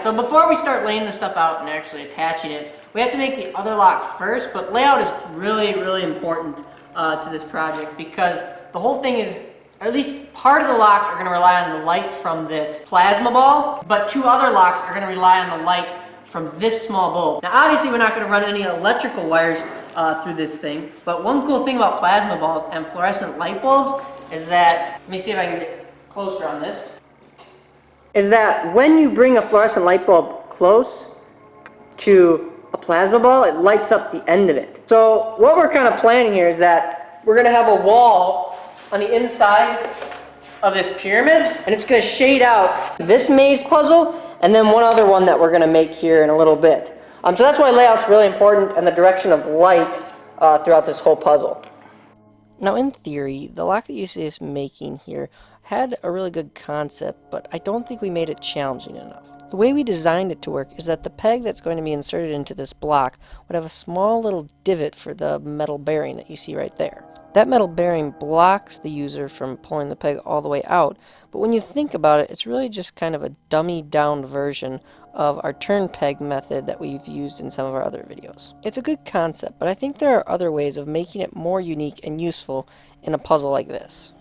So before we start laying this stuff out and actually attaching it, we have to make the other locks first, but layout is really, really important to this project because the whole thing is, or at least part of the locks are going to rely on the light from this plasma ball, but 2 other locks are going to rely on the light from this small bulb. Now obviously we're not going to run any electrical wires through this thing, but one cool thing about plasma balls and fluorescent light bulbs is that, let me see if I can get closer on this, is that when you bring a fluorescent light bulb close to a plasma ball, it lights up the end of it. So what we're kind of planning here is that we're going to have a wall on the inside of this pyramid, and it's going to shade out this maze puzzle and then one other one that we're going to make here in a little bit. So that's why layout's really important and the direction of light throughout this whole puzzle. Now in theory, the lock that you see us making here had a really good concept, but I don't think we made it challenging enough. The way we designed it to work is that the peg that's going to be inserted into this block would have a small little divot for the metal bearing that you see right there. That metal bearing blocks the user from pulling the peg all the way out, but when you think about it, it's really just kind of a dummied down version of our turn peg method that we've used in some of our other videos. It's a good concept, but I think there are other ways of making it more unique and useful in a puzzle like this.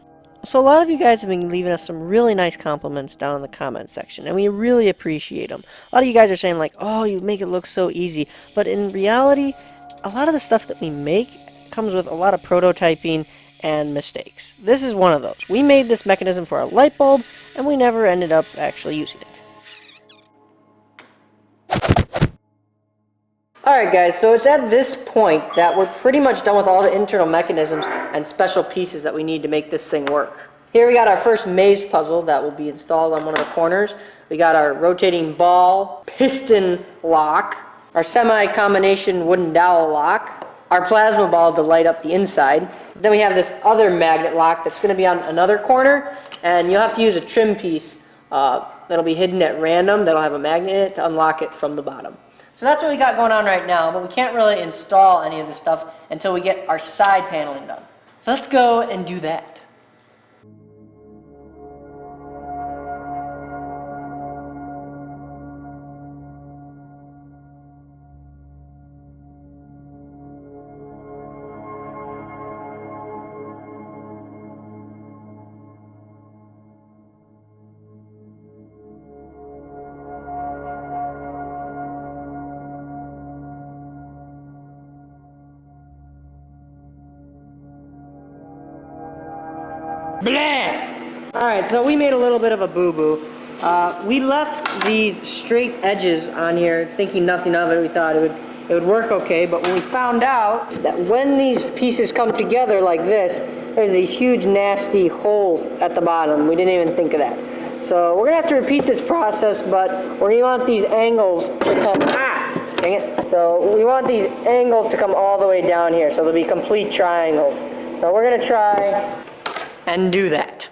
So a lot of you guys have been leaving us some really nice compliments down in the comments section, and we really appreciate them. A lot of you guys are saying like, oh, you make it look so easy, but in reality, a lot of the stuff that we make comes with a lot of prototyping and mistakes. This is one of those. We made this mechanism for a light bulb, and we never ended up actually using it. Alright guys, so it's at this point that we're pretty much done with all the internal mechanisms and special pieces that we need to make this thing work. Here we got our first maze puzzle that will be installed on one of the corners. We got our rotating ball, piston lock, our semi-combination wooden dowel lock, our plasma ball to light up the inside. Then we have this other magnet lock that's going to be on another corner, and you'll have to use a trim piece that'll be hidden at random that'll have a magnet in it to unlock it from the bottom. So that's what we got going on right now, but we can't really install any of this stuff until we get our side paneling done. So let's go and do that. Alright, so we made a little bit of a boo-boo. We left these straight edges on here thinking nothing of it. We thought it would work okay, but when we found out that when these pieces come together like this, there's these huge nasty holes at the bottom. We didn't even think of that. So we're going to have to repeat this process, but we're going to want these angles to come, dang it. So we want these angles to come all the way down here, so they'll be complete triangles. So we're going to try and do that.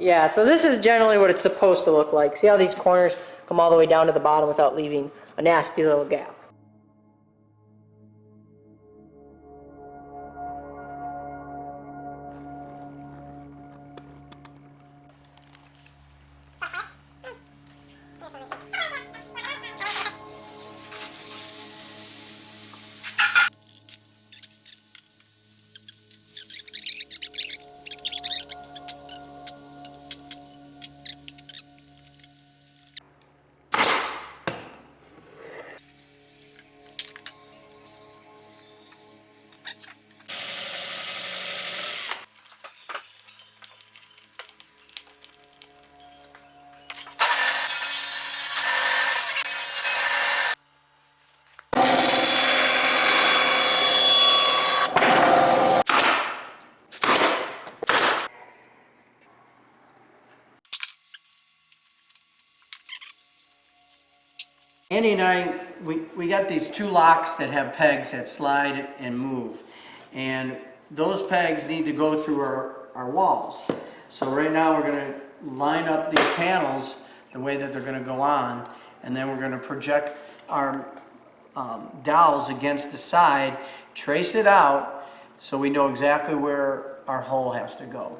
Yeah, so this is generally what it's supposed to look like. See how these corners come all the way down to the bottom without leaving a nasty little gap. Andy and I, we got these 2 locks that have pegs that slide and move. And those pegs need to go through our walls. So right now we're gonna line up these panels the way that they're gonna go on, and then we're gonna project our dowels against the side, trace it out, so we know exactly where our hole has to go.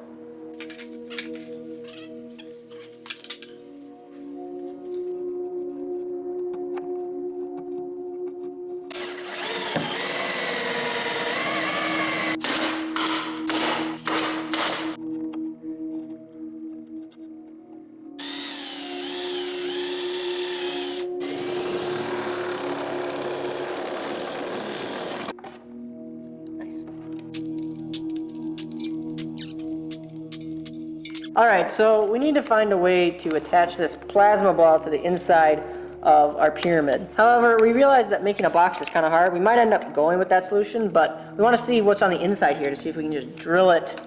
All right, so we need to find a way to attach this plasma ball to the inside of our pyramid. However, we realize that making a box is kind of hard. We might end up going with that solution, but we want to see what's on the inside here to see if we can just drill it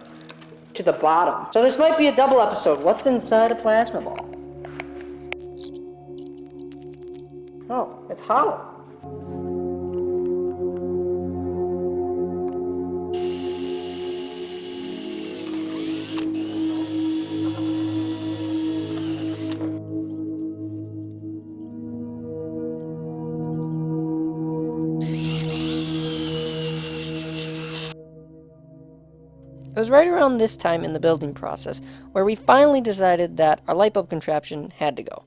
to the bottom. So this might be a double episode. What's inside a plasma ball? Oh, it's hollow. It was right around this time in the building process where we finally decided that our light bulb contraption had to go.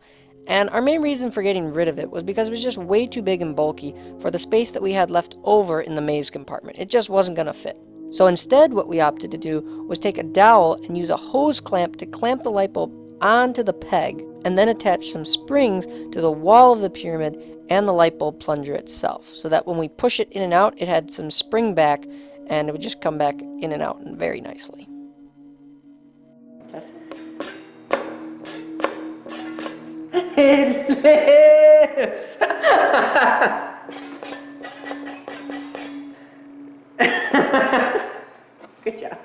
And our main reason for getting rid of it was because it was just way too big and bulky for the space that we had left over in the maze compartment. It just wasn't going to fit. So instead, what we opted to do was take a dowel and use a hose clamp to clamp the light bulb onto the peg, and then attach some springs to the wall of the pyramid and the light bulb plunger itself, so that when we push it in and out, it had some spring back, and it would just come back in and out very nicely. It lives! Good job.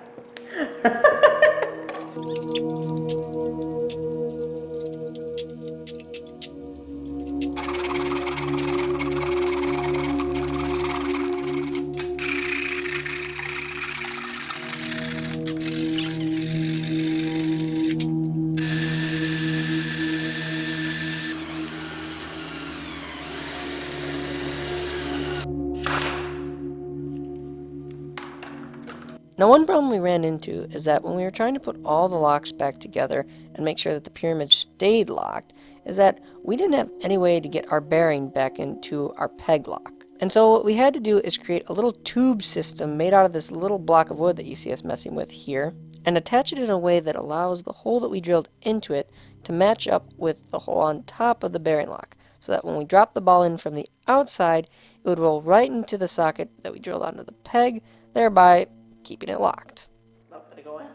Now, one problem we ran into is that when we were trying to put all the locks back together and make sure that the pyramid stayed locked, is that we didn't have any way to get our bearing back into our peg lock. And so what we had to do is create a little tube system made out of this little block of wood that you see us messing with here, and attach it in a way that allows the hole that we drilled into it to match up with the hole on top of the bearing lock, so that when we drop the ball in from the outside, it would roll right into the socket that we drilled onto the peg, thereby keeping it locked. Oh, did it go in?